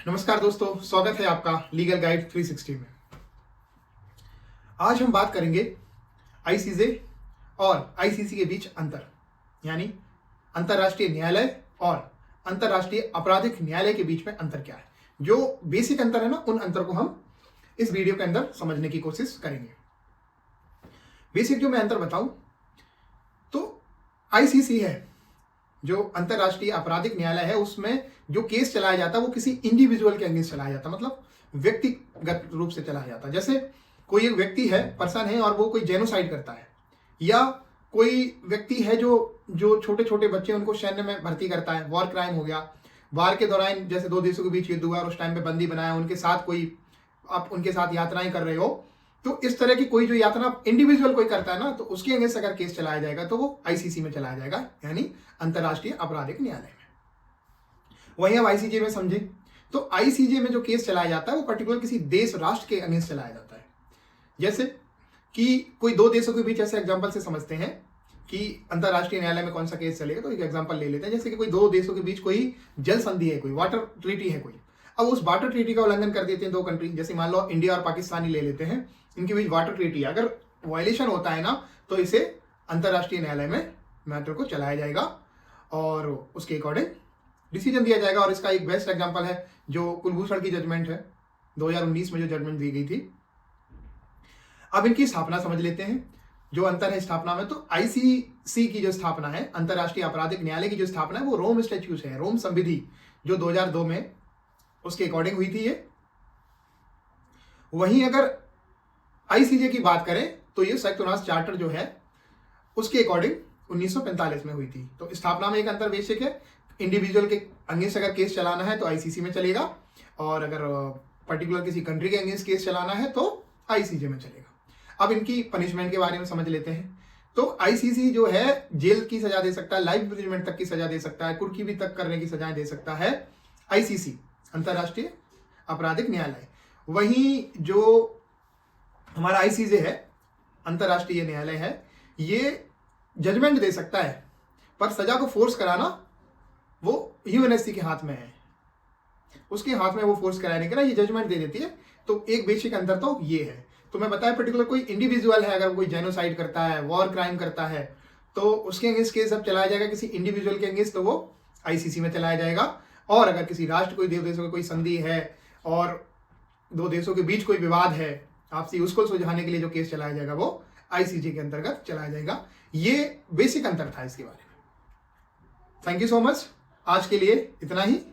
नमस्कार दोस्तों, स्वागत है आपका लीगल गाइड 360 में। आज हम बात करेंगे आईसीजे और आईसीसी के बीच अंतर, यानी अंतर्राष्ट्रीय न्यायालय और अंतर्राष्ट्रीय आपराधिक न्यायालय के बीच में अंतर क्या है। जो बेसिक अंतर है ना, उन अंतर को हम इस वीडियो के अंदर समझने की कोशिश करेंगे। बेसिक जो मैं अंतर बताऊं तो आईसीसी है जो अंतर्राष्ट्रीय आपराधिक न्यायालय है, उसमें जो केस चलाया जाता है वो किसी इंडिविजुअल के अगेंस्ट चलाया जाता है, मतलब व्यक्तिगत रूप से चलाया जाता है। जैसे कोई एक व्यक्ति है, पर्सन है, और वो कोई जेनोसाइड करता है, या कोई व्यक्ति है जो छोटे छोटे बच्चे उनको सैन्य में भर्ती करता है, वॉर क्राइम हो गया। वार के दौरान जैसे दो देशों के बीच युद्ध हुआ और उस टाइम पे बंदी बनाया, उनके साथ कोई आप उनके साथ यात्राएं कर रहे हो, तो इस तरह की कोई जो यात्रा इंडिविजुअल कोई करता है ना, तो उसके अगेंस्ट अगर केस चलाया जाएगा तो वो आईसीसी में चलाया जाएगा, यानी अंतर्राष्ट्रीय आपराधिक न्यायालय में। वहीं अब आईसीजे में समझे तो आईसीजे में जो केस चलाया जाता है वो पर्टिकुलर किसी देश राष्ट्र के अगेंस्ट चलाया जाता है। जैसे कि कोई दो देशों के बीच, ऐसे एग्जांपल से समझते हैं कि अंतर्राष्ट्रीय न्यायालय में कौन सा केस चलेगा। तो एक एग्जांपल ले लेते हैं, जैसे कि कोई दो देशों के बीच कोई जल संधि है, कोई वाटर ट्रीटी है कोई। अब उस वाटर ट्रीटी का उल्लंघन कर देते हैं दो कंट्री, जैसे मान लो इंडिया और पाकिस्तान ही ले लेते हैं, इनके बीच वाटर ट्रीटी है। अगर वायलेशन होता है ना, तो इसे अंतर्राष्ट्रीय न्यायालय में मैटर को चलाया जाएगा और उसके अकॉर्डिंग डिसीजन दिया जाएगा। और इसका एक बेस्ट एग्जांपल है जो कुलभूषण की जजमेंट है, 2019 में जो जजमेंट दी गई थी। अब इनकी स्थापना समझ लेते हैं, जो अंतर है स्थापना में। तो आईसीसी की जो स्थापना है, अंतर्राष्ट्रीय आपराधिक न्यायालय की जो स्थापना है, वो रोम स्टैट्यूट है, रोम संविधि जो 2002 में उसके अकॉर्डिंग हुई थी ये। वहीं अगर आईसीजे की बात करें तो ये संयुक्त चार्टर जो है उसके अकॉर्डिंग 1945 में हुई थी। तो स्थापना में एक अंतर बेसिक है, इंडिविजुअल के अगेंस्ट अगर केस चलाना है तो आईसीसी में चलेगा, और अगर पर्टिकुलर किसी कंट्री के अगेंस्ट केस चलाना है तो आईसीजे में चलेगा। अब इनकी पनिशमेंट के बारे में समझ लेते हैं। तो आईसीसी जो है जेल की सजा दे सकता है, लाइफ इम्प्रिजनमेंट तक की सजा दे सकता है, कुर्की भी तक करने की सजाएं दे सकता है आईसीसी, अंतर्राष्ट्रीय आपराधिक न्यायालय। वहीं जो हमारा आईसीजे है, अंतर्राष्ट्रीय न्यायालय है, ये जजमेंट दे सकता है, पर सजा को फोर्स कराना वो यूएनएससी के हाथ में है, उसके हाथ में वो फोर्स कराने के लिए ये जजमेंट दे देती है। तो एक बेसिक अंतर तो ये है। तो मैं बताया पर्टिकुलर कोई इंडिविजुअल है, अगर कोई जेनोसाइड करता है, वॉर क्राइम करता है, तो उसके अगेंस्ट केस अब चलाया जाएगा किसी इंडिविजुअल के अगेंस्ट, तो वो आईसीसी में चलाया जाएगा। और अगर किसी राष्ट्र, कोई दो देशों की कोई संधि है और दो देशों के बीच कोई विवाद है आपसी, उसको सुलझाने के लिए जो केस चलाया जाएगा वो आईसीजे के अंतर्गत चलाया जाएगा। ये बेसिक अंतर था इसके बारे में। थैंक यू सो मच, आज के लिए इतना ही।